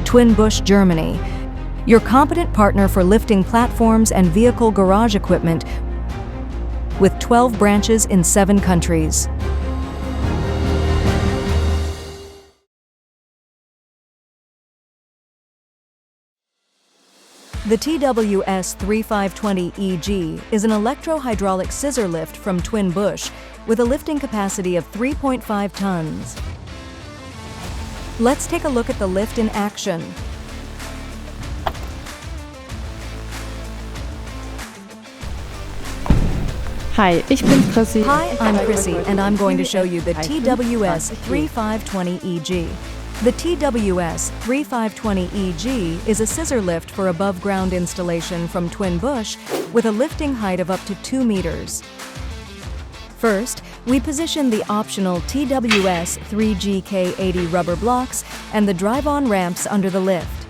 TWIN BUSCH, Germany, your competent partner for lifting platforms and vehicle garage equipment with 12 branches in 7 countries. The TWS35-20E-G is an electro-hydraulic scissor lift from TWIN BUSCH with a lifting capacity of 3.5 tons. Let's take a look at the lift in action. Hi, ich bin Chrissy. Hi, I'm Chrissy, and I'm going to show you the TWS35-20E-G. The TWS35-20E-G is a scissor lift for above-ground installation from TWIN BUSCH with a lifting height of up to 2 meters. First, we position the optional TWS3GK80 rubber blocks and the drive-on ramps under the lift.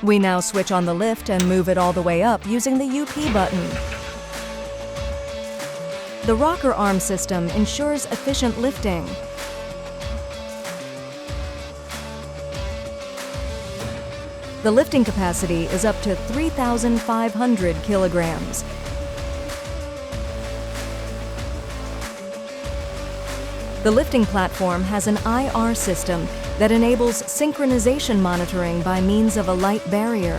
We now switch on the lift and move it all the way up using the UP button. The rocker arm system ensures efficient lifting. The lifting capacity is up to 3,500 kilograms. The lifting platform has an IR system that enables synchronization monitoring by means of a light barrier.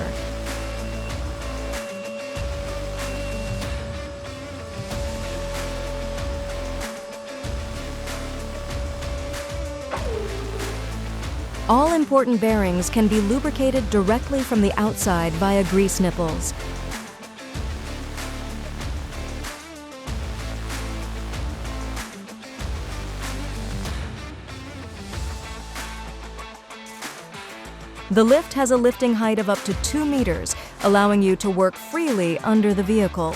All important bearings can be lubricated directly from the outside via grease nipples. The lift has a lifting height of up to 2 meters, allowing you to work freely under the vehicle.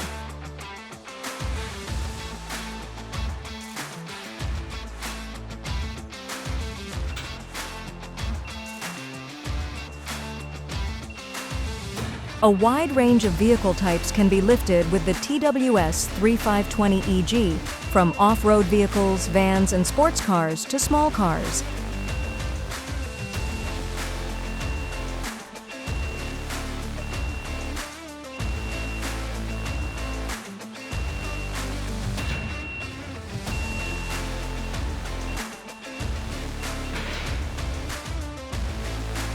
A wide range of vehicle types can be lifted with the TWS35-20E-G, from off-road vehicles, vans, and sports cars to small cars.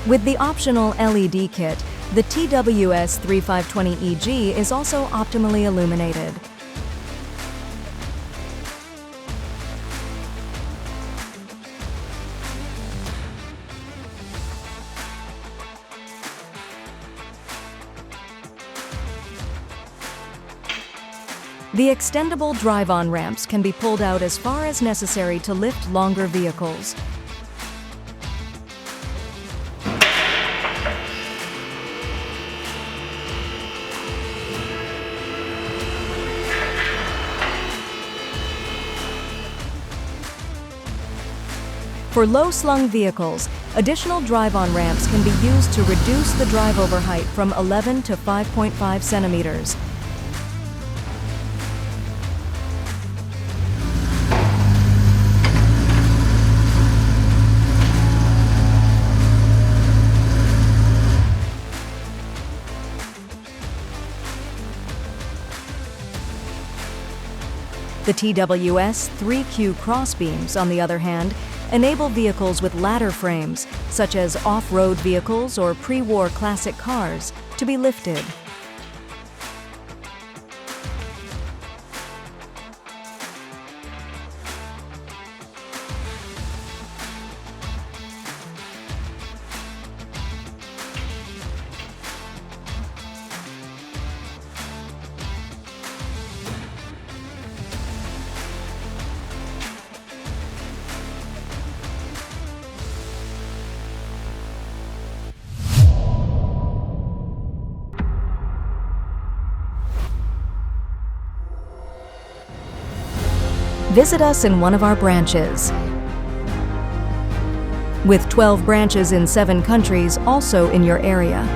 With the optional LED kit, the TWS35-20E-G is also optimally illuminated. The extendable drive-on ramps can be pulled out as far as necessary to lift longer vehicles. For low-slung vehicles, additional drive-on ramps can be used to reduce the drive-over height from 11 to 5.5 centimeters. The TWS 3Q crossbeams, on the other hand, enable vehicles with ladder frames, such as off-road vehicles or pre-war classic cars, to be lifted. visit us in one of our branches. With 12 branches in 7 countries also in your area.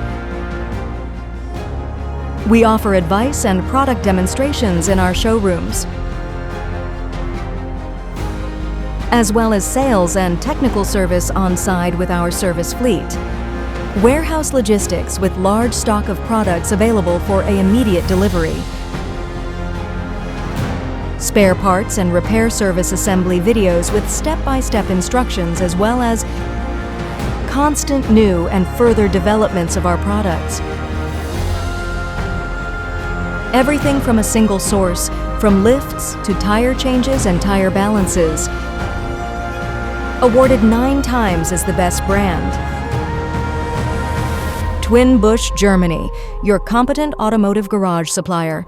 We offer advice and product demonstrations in our showrooms, as well as sales and technical service on-site with our service fleet. Warehouse logistics with large stock of products available for an immediate delivery. Spare parts and repair service assembly videos with step-by-step instructions, as well as constant new and further developments of our products. Everything from a single source, from lifts to tire changes and tire balances. Awarded 9 times as the best brand. TWIN BUSCH, Germany, your competent automotive garage supplier.